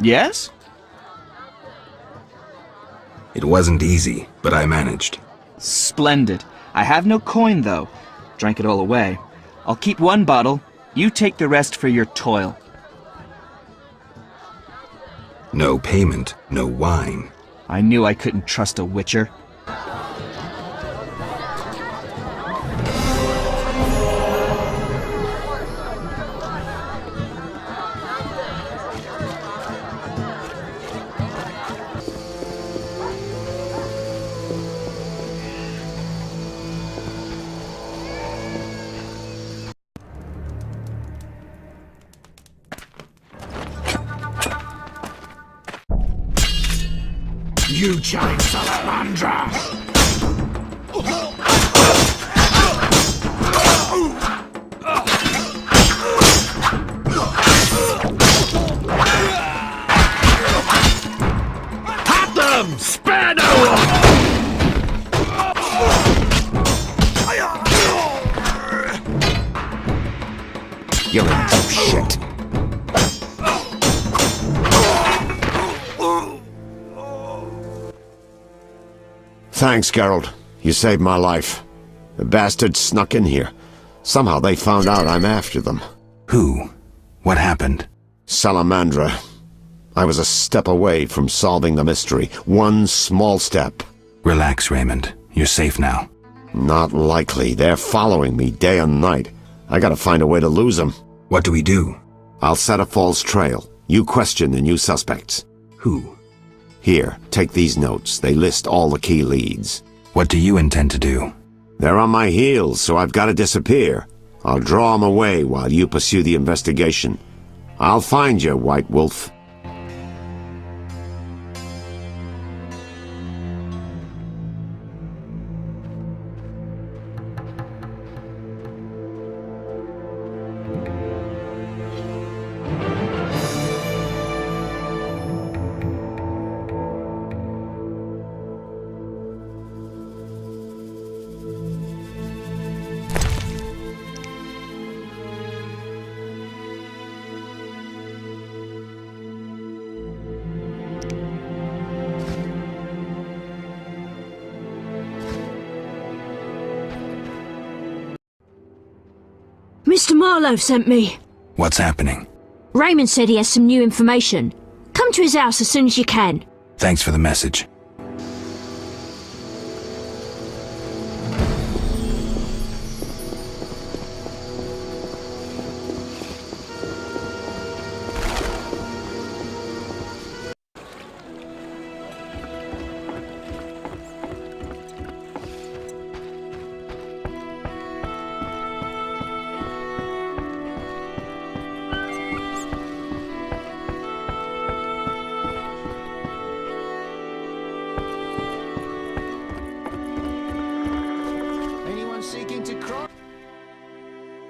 Yes? It wasn't easy, but I managed. Splendid. I have no coin, though. Drank it all away. I'll keep one bottle. You take the rest for your toil. No payment, no wine. I knew I couldn't trust a witcher. You giant salamandra! Have them! Spare no one! You're in deep shit. Thanks, Geralt. You saved my life. The bastards snuck in here. Somehow they found out I'm after them. Who? What happened? Salamandra. I was a step away from solving the mystery. One small step. Relax, Raymond. You're safe now. Not likely. They're following me day and night. I gotta find a way to lose them. What do we do? I'll set a false trail. You question the new suspects. Who? Here, take these notes. They list all the key leads. What do you intend to do? They're on my heels, so I've got to disappear. I'll draw them away while you pursue the investigation. I'll find you, White Wolf. Mr. Marlowe sent me. What's happening? Raymond said he has some new information. Come to his house as soon as you can. Thanks for the message.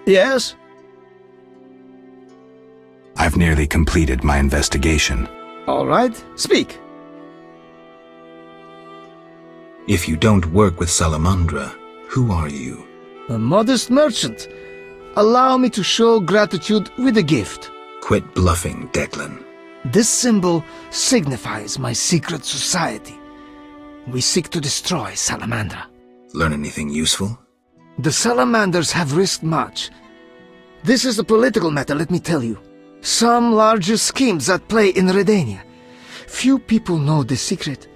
Yes? I've nearly completed my investigation. All right, speak. If you don't work with Salamandra, who are you? A modest merchant. Allow me to show gratitude with a gift. Quit bluffing, Declan. This symbol signifies my secret society. We seek to destroy Salamandra. Learn anything useful? The Salamanders have risked much. This is a political matter, let me tell you. Some larger schemes at play in Redania. Few people know this secret.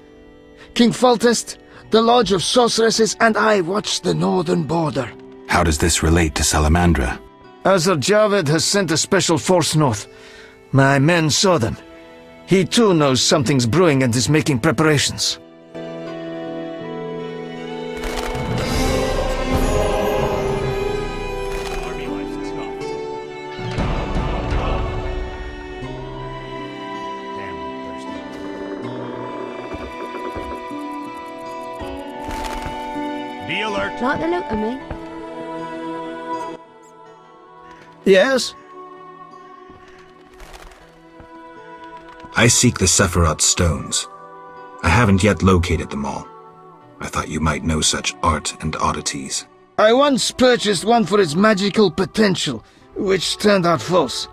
King Foltest, the Lodge of Sorceresses, and I watch the northern border. How does this relate to Salamandra? Azar Javed has sent a special force north. My men saw them. He too knows something's brewing and is making preparations. Be alert. Like the look of me? Yes? I seek the Sephiroth stones. I haven't yet located them all. I thought you might know such art and oddities. I once purchased one for its magical potential, which turned out false.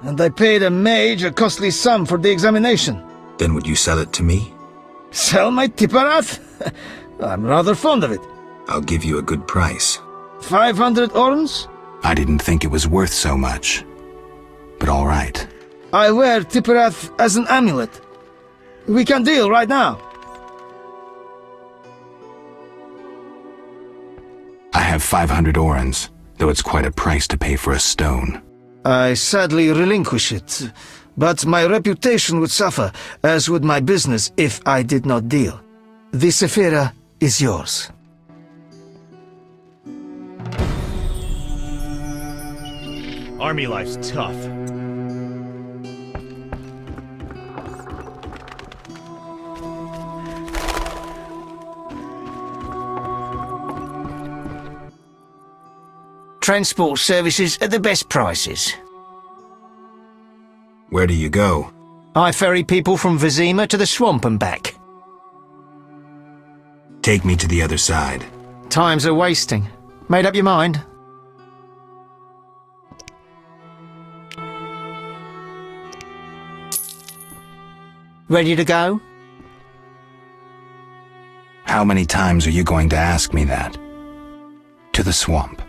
and I paid a mage a costly sum for the examination. Then would you sell it to me? Sell my Tipperath? I'm rather fond of it. I'll give you a good price. 500 orns? I didn't think it was worth so much. But all right. I wear Tipperath as an amulet. We can deal right now. I have 500 orns, though it's quite a price to pay for a stone. I sadly relinquish it, but my reputation would suffer, as would my business if I did not deal. The Sephira is yours. Army life's tough. Transport services at the best prices. Where do you go? I ferry people from Vizima to the swamp and back. Take me to the other side. Times are wasting. Made up your mind? Ready to go? How many times are you going to ask me that? To the swamp.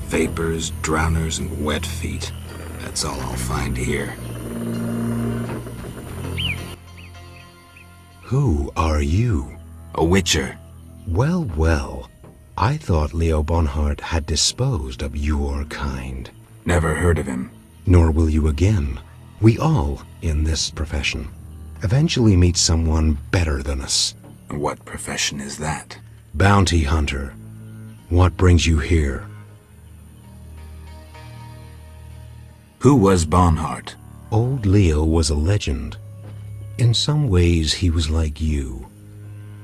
Vapors, drowners, and wet feet. That's all I'll find here. Who are you? A witcher. Well, well. I thought Leo Bonhart had disposed of your kind. Never heard of him. Nor will you again. We all, in this profession, eventually meet someone better than us. What profession is that? Bounty hunter. What brings you here? Who was Bonhart? Old Leo was a legend. In some ways, he was like you.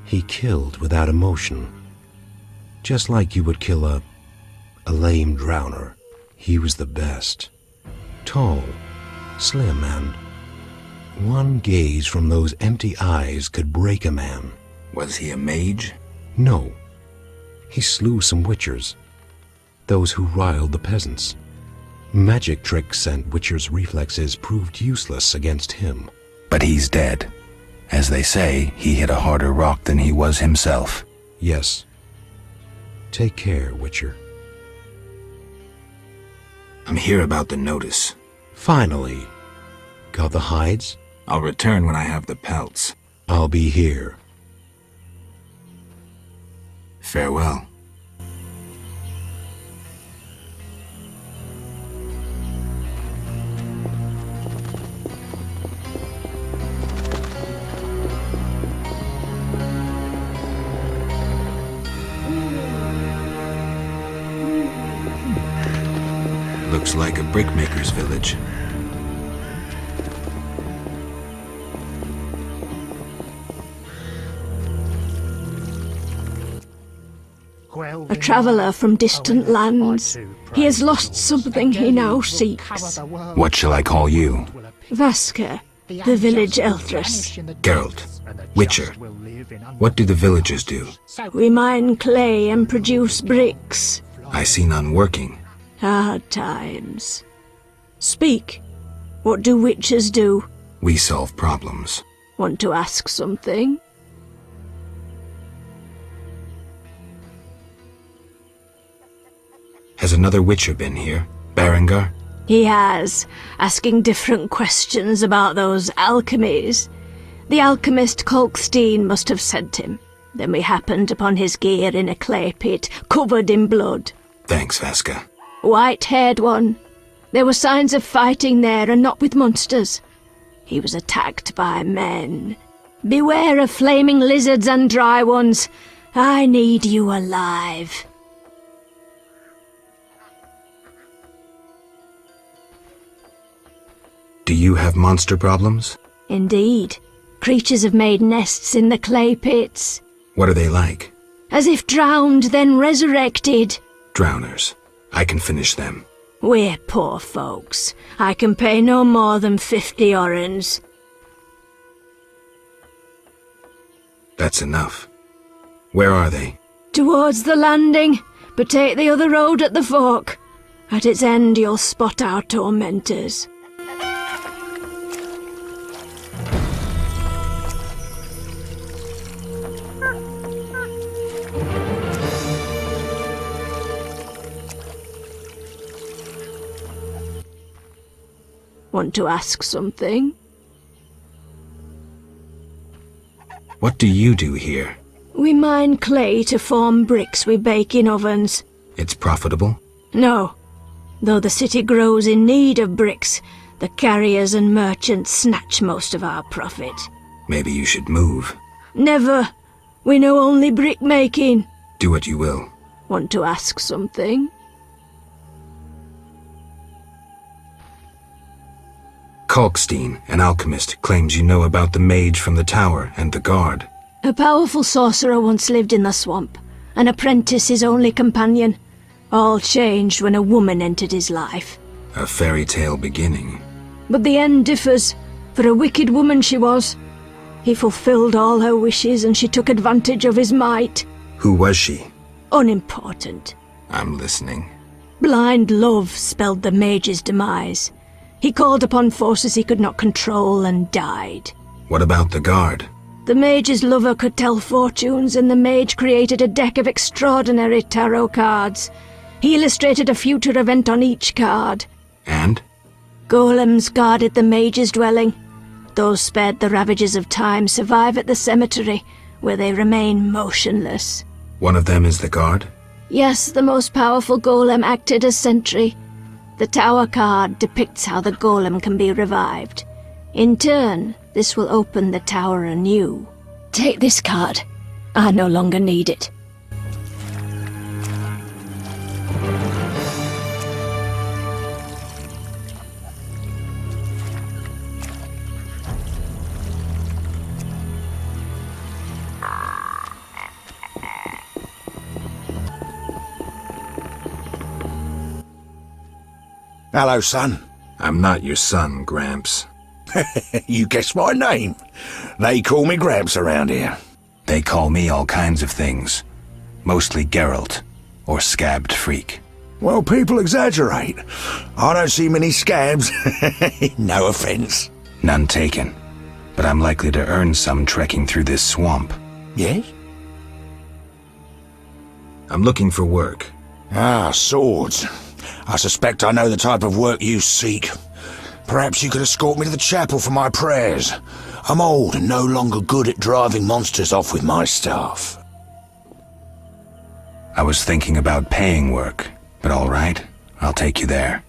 He killed without emotion. Just like you would kill a lame drowner. He was the best. Tall, slim, and one gaze from those empty eyes could break a man. Was he a mage? No. He slew some witchers. Those who riled the peasants. Magic tricks and witchers' reflexes proved useless against him. But he's dead. As they say, he hit a harder rock than he was himself. Yes. Take care, Witcher. I'm here about the notice. Finally. Got the hides? I'll return when I have the pelts. I'll be here. Farewell. Looks like a brickmaker's village. A traveller from distant lands. He has lost something he now seeks. What shall I call you? Vaska, the village eldress. Geralt. Witcher. What do the villagers do? We mine clay and produce bricks. I see none working. Hard times. Speak. What do witches do? We solve problems. Want to ask something? Has another witcher been here? Berengar? He has, asking different questions about those alchemies. The alchemist Kolkstein must have sent him. Then we happened upon his gear in a clay pit, covered in blood. Thanks, Vaska. White-haired one. There were signs of fighting there, and not with monsters. He was attacked by men. Beware of flaming lizards and dry ones. I need you alive. Do you have monster problems? Indeed. Creatures have made nests in the clay pits. What are they like? As if drowned, then resurrected. Drowners. I can finish them. We're poor folks. I can pay no more than 50 orens. That's enough. Where are they? Towards the landing, but take the other road at the fork. At its end you'll spot our tormentors. Want to ask something? What do you do here? We mine clay to form bricks we bake in ovens. It's profitable? No. Though the city grows in need of bricks, the carriers and merchants snatch most of our profit. Maybe you should move. Never. We know only brick making. Do what you will. Want to ask something? Kalkstein, an alchemist, claims you know about the mage from the tower and the guard. A powerful sorcerer once lived in the swamp, an apprentice his only companion. All changed when a woman entered his life. A fairy tale beginning. But the end differs, for a wicked woman she was. He fulfilled all her wishes and she took advantage of his might. Who was she? Unimportant. I'm listening. Blind love spelled the mage's demise. He called upon forces he could not control and died. What about the guard? The mage's lover could tell fortunes, and the mage created a deck of extraordinary tarot cards. He illustrated a future event on each card. And? Golems guarded the mage's dwelling. Those spared the ravages of time survive at the cemetery, where they remain motionless. One of them is the guard? Yes, the most powerful golem acted as sentry. The tower card depicts how the golem can be revived. In turn, this will open the tower anew. Take this card. I no longer need it. Hello, son. I'm not your son, Gramps. You guessed my name. They call me Gramps around here. They call me all kinds of things. Mostly Geralt, or Scabbed Freak. Well, people exaggerate. I don't see many scabs. No offense. None taken. But I'm likely to earn some trekking through this swamp. Yes? I'm looking for work. Ah, swords. I suspect I know the type of work you seek. Perhaps you could escort me to the chapel for my prayers. I'm old and no longer good at driving monsters off with my staff. I was thinking about paying work, but all right, I'll take you there.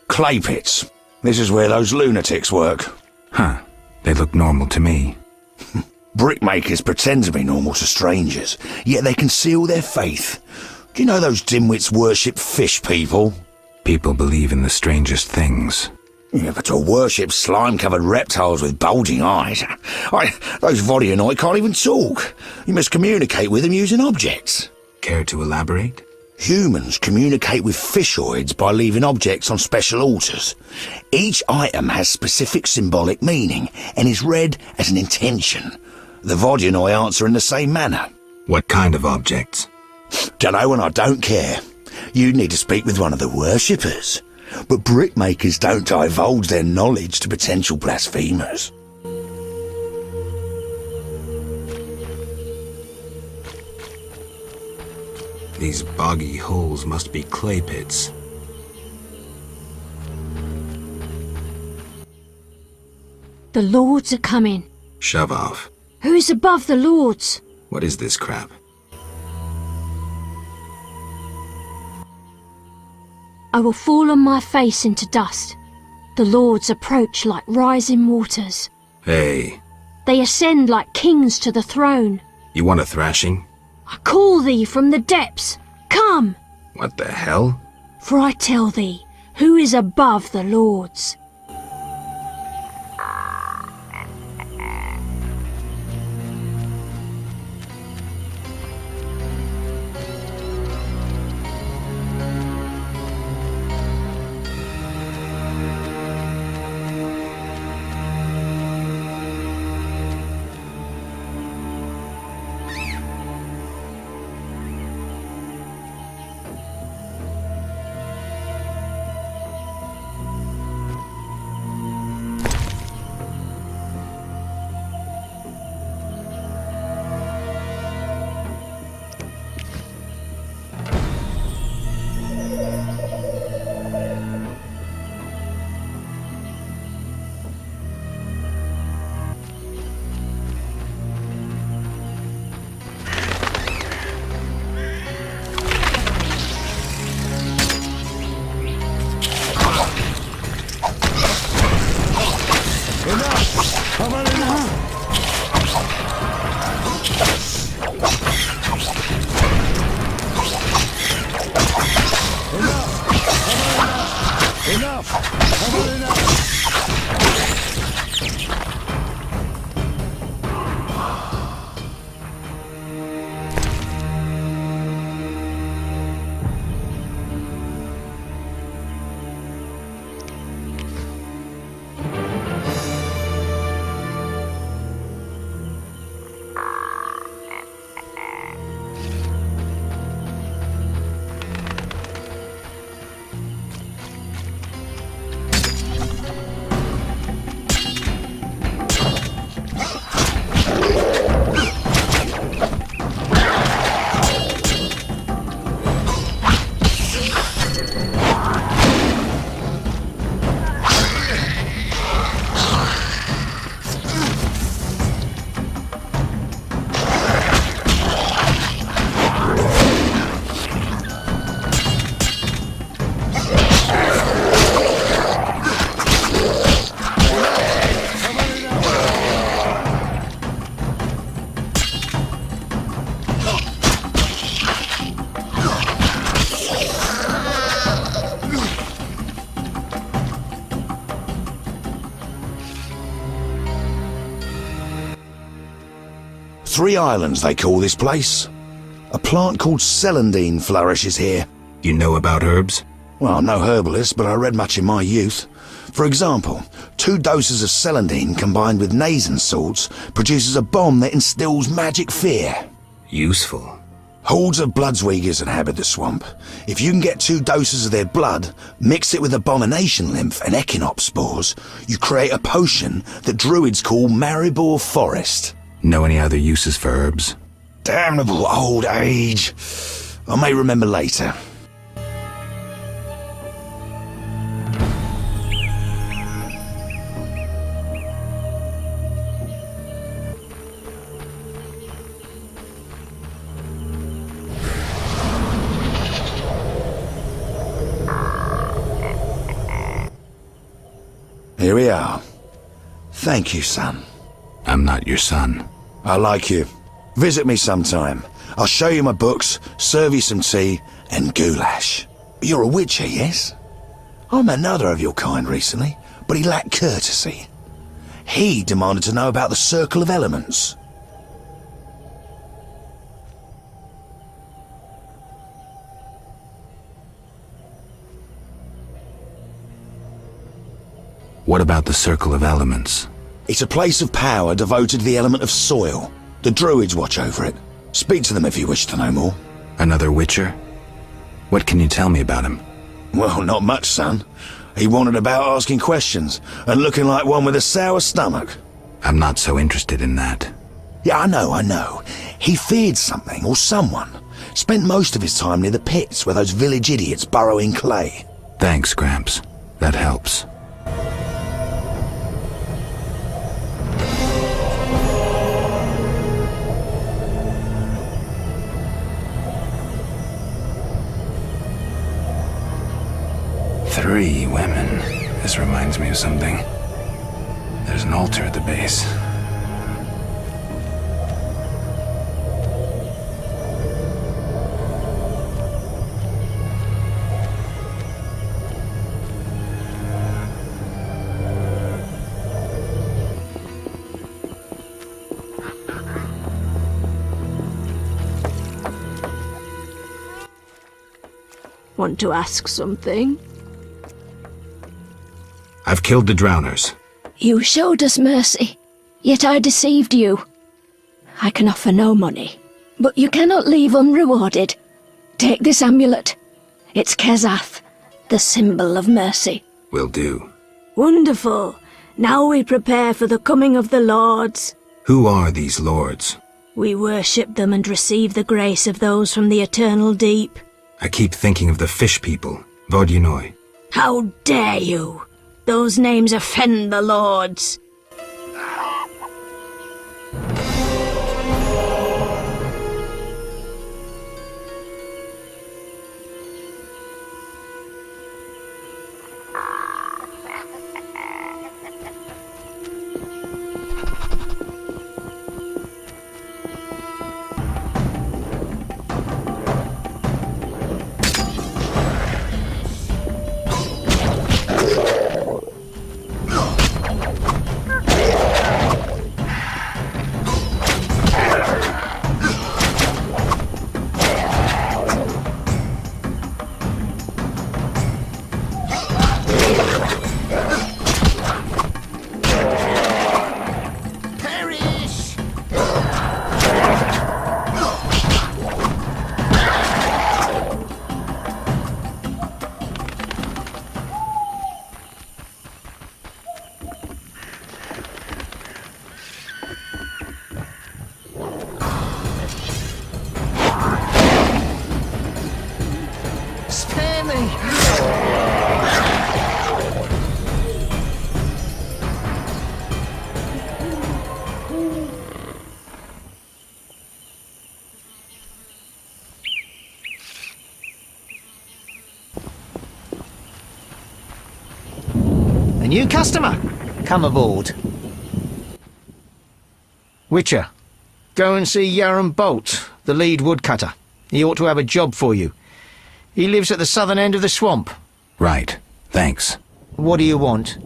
Clay pits. This is where those lunatics work. Huh. They look normal to me. Brickmakers pretend to be normal to strangers, yet they conceal their faith. Do you know those dimwits worship fish people? People believe in the strangest things. Yeah, but to worship slime-covered reptiles with bulging eyes. Those Vodyanoi can't even talk. You must communicate with them using objects. Care to elaborate? Humans communicate with fishoids by leaving objects on special altars. Each item has specific symbolic meaning and is read as an intention. The Vodyanoi answer in the same manner. What kind of objects? Dunno, and I don't care. You need to speak with one of the worshippers. But brickmakers don't divulge their knowledge to potential blasphemers. These boggy holes must be clay pits. The lords are coming. Shove off. Who's above the lords? What is this crap? I will fall on my face into dust. The lords approach like rising waters. Hey, They ascend like kings to the throne. you want a thrashing? I call thee from the depths. Come, What the hell? for I tell thee who is above the lords. Three Islands, they call this place. A plant called celandine flourishes here. You know about herbs? Well, I'm no herbalist, but I read much in my youth. For example, 2 doses of celandine combined with nasen salts produces a bomb that instills magic fear. Useful. Hordes of Bloodsweegers inhabit the swamp. If you can get 2 doses of their blood, mix it with abomination lymph and echinopsis spores, you create a potion that druids call Maribor Forest. Know any other uses for herbs? Damnable old age. I may remember later. Here we are. Thank you, son. I'm not your son. I like you. Visit me sometime. I'll show you my books, serve you some tea, and goulash. You're a witcher, yes? I met another of your kind recently, but he lacked courtesy. He demanded to know about the Circle of Elements. What about the Circle of Elements? It's a place of power devoted to the element of soil. The druids watch over it. Speak to them if you wish to know more. Another witcher? What can you tell me about him? Well, not much, son. He wandered about asking questions and looking like one with a sour stomach. I'm not so interested in that. Yeah, I know. He feared something or someone. Spent most of his time near the pits where those village idiots burrow in clay. Thanks, Gramps. That helps. Three women. This reminds me of something. There's an altar at the base. Want to ask something? I've killed the drowners. You showed us mercy, yet I deceived you. I can offer no money, but you cannot leave unrewarded. Take this amulet. It's Kezath, the symbol of mercy. Will do. Wonderful. Now we prepare for the coming of the lords. Who are these lords? We worship them and receive the grace of those from the eternal deep. I keep thinking of the fish people, Vodunoi. How dare you! Those names offend the lords. A new customer. Come aboard. Witcher, go and see Yaron Bolt, the lead woodcutter. He ought to have a job for you. He lives at the southern end of the swamp. Right. Thanks. What do you want?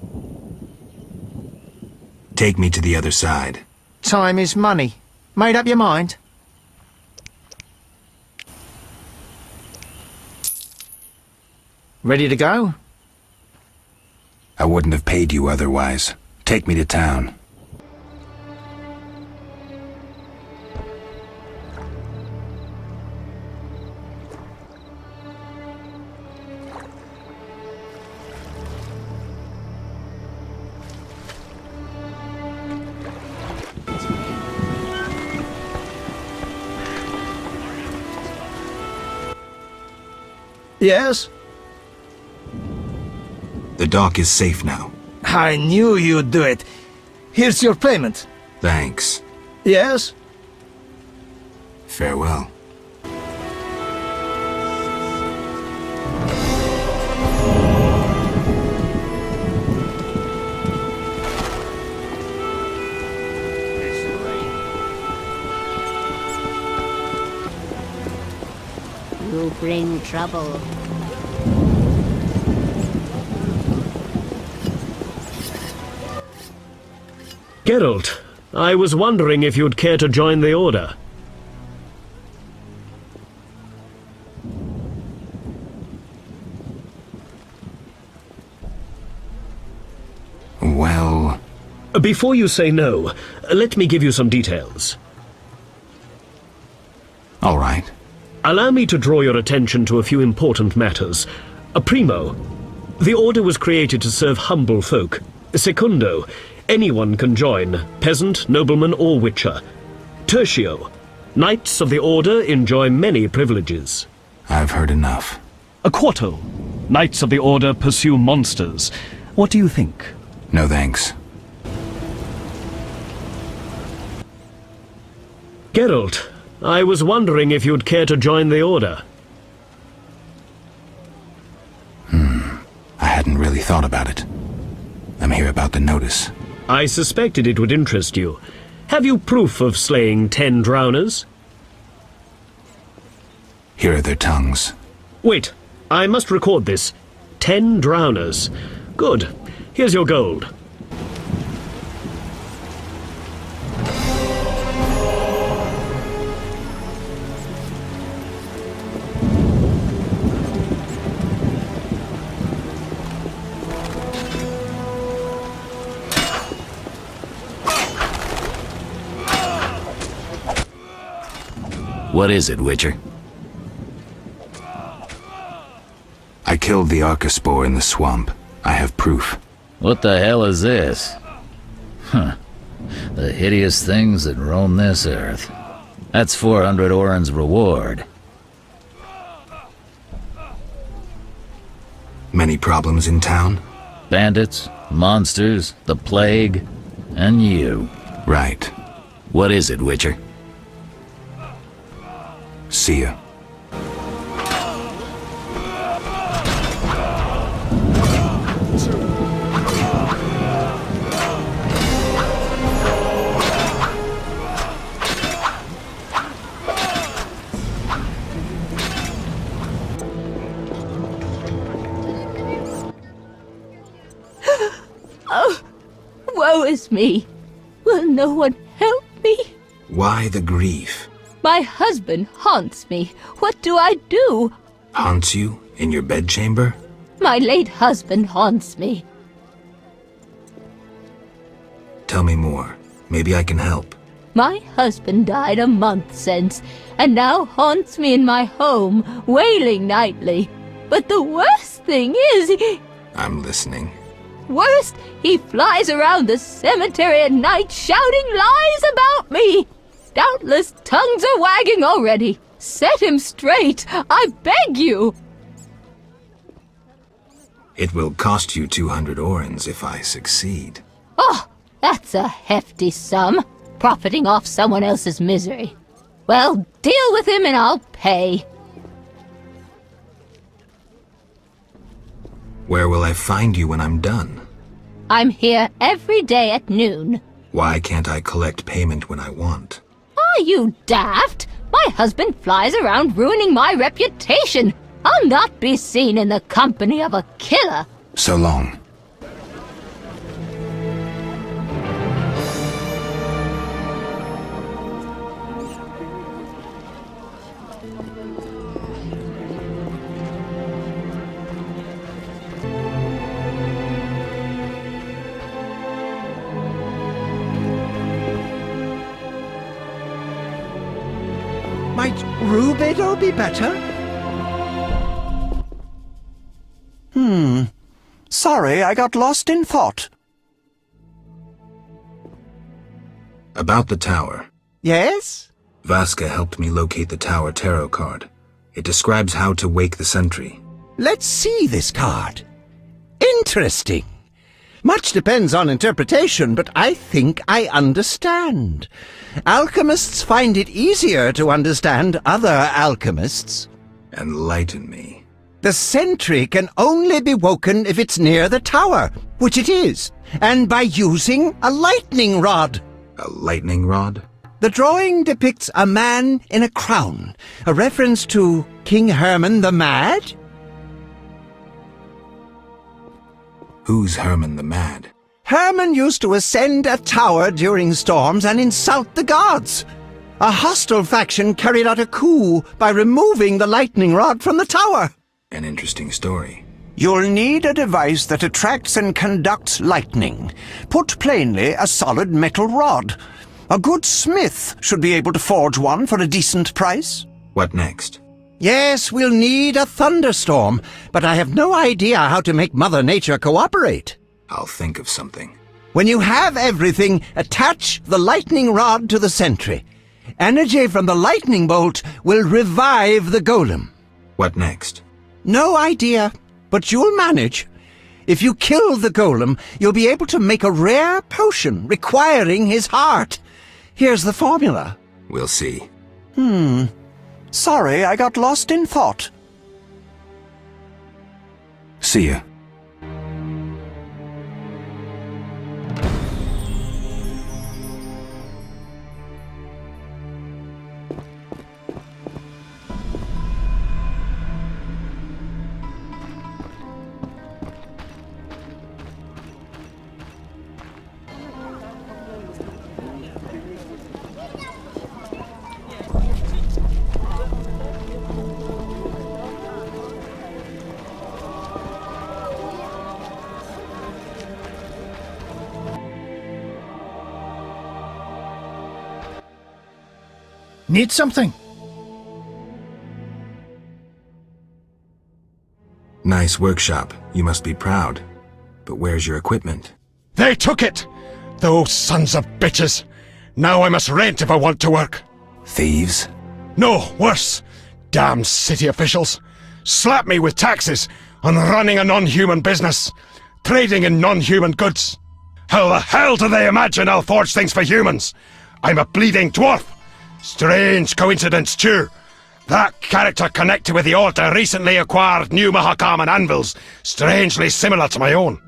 Take me to the other side. Time is money. Made up your mind? Ready to go? I wouldn't have paid you otherwise. Take me to town. Yes? The dock is safe now. I knew you'd do it. Here's your payment. Thanks. Yes? Farewell. bring trouble. Geralt, I was wondering if you'd care to join the Order. Well... Before you say no, let me give you some details. All right. Allow me to draw your attention to a few important matters. Primo, the Order was created to serve humble folk. Secundo, anyone can join, peasant, nobleman, or witcher. Tertio, knights of the Order enjoy many privileges. I've heard enough. Quarto, knights of the Order pursue monsters. What do you think? No thanks. Geralt, I was wondering if you'd care to join the Order. I hadn't really thought about it. I'm here about the notice. I suspected it would interest you. Have you proof of slaying 10 drowners? Here are their tongues. Wait, I must record this. 10 drowners. Good. Here's your gold. What is it, Witcher? I killed the Archospore in the swamp. I have proof. What the hell is this? Huh. The hideous things that roam this earth. That's 400 Oren's reward. Many problems in town? Bandits, monsters, the plague, and you. Right. What is it, Witcher? See ya. Oh, woe is me. Will no one help me? Why the grief? My husband haunts me. What do I do? Haunts you? In your bedchamber? My late husband haunts me. Tell me more. Maybe I can help. My husband died a month since, and now haunts me in my home, wailing nightly. But the worst thing is, I'm listening. Worst, he flies around the cemetery at night shouting lies about me. Doubtless tongues are wagging already. Set him straight, I beg you. It will cost you 200 Orens if I succeed. Oh, that's a hefty sum, profiting off someone else's misery. Well, deal with him and I'll pay. Where will I find you when I'm done? I'm here every day at noon. Why can't I collect payment when I want? Are you daft? My husband flies around ruining my reputation. I'll not be seen in the company of a killer. So long. Might Rubedo be better? Sorry, I got lost in thought. About the tower. Yes? Vasca helped me locate the tower tarot card. It describes how to wake the sentry. Let's see this card. Interesting. Much depends on interpretation, but I think I understand. Alchemists find it easier to understand other alchemists. Enlighten me. The sentry can only be woken if it's near the tower, which it is, and by using a lightning rod. A lightning rod? The drawing depicts a man in a crown, a reference to King Herman the Mad? Who's Herman the Mad? Herman used to ascend a tower during storms and insult the gods. A hostile faction carried out a coup by removing the lightning rod from the tower. An interesting story. You'll need a device that attracts and conducts lightning. Put plainly, a solid metal rod. A good smith should be able to forge one for a decent price. What next? Yes, we'll need a thunderstorm, but I have no idea how to make Mother Nature cooperate. I'll think of something. When you have everything, attach the lightning rod to the sentry. Energy from the lightning bolt will revive the golem. What next? No idea, but you'll manage. If you kill the golem, you'll be able to make a rare potion requiring his heart. Here's the formula. We'll see. Sorry, I got lost in thought. See ya. Need something? Nice workshop. You must be proud. But where's your equipment? They took it! Those sons of bitches! Now I must rent if I want to work. Thieves? No, worse. Damn city officials. Slap me with taxes on running a non-human business, trading in non-human goods. How the hell do they imagine I'll forge things for humans? I'm a bleeding dwarf. Strange coincidence, too. That character connected with the Order recently acquired new Mahakaman anvils, strangely similar to my own.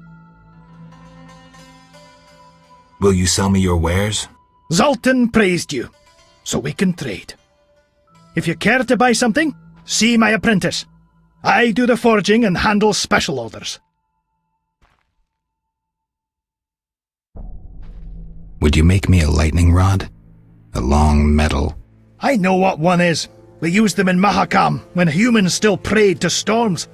Will you sell me your wares? Zoltan praised you, so we can trade. If you care to buy something, see my apprentice. I do the forging and handle special orders. Would you make me a lightning rod? A long metal... I know what one is. We used them in Mahakam when humans still prayed to storms.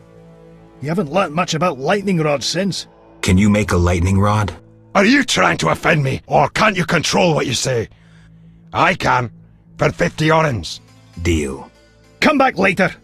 You haven't learnt much about lightning rods since. Can you make a lightning rod? Are you trying to offend me, or can't you control what you say? I can, for 50 orens. Deal. Come back later.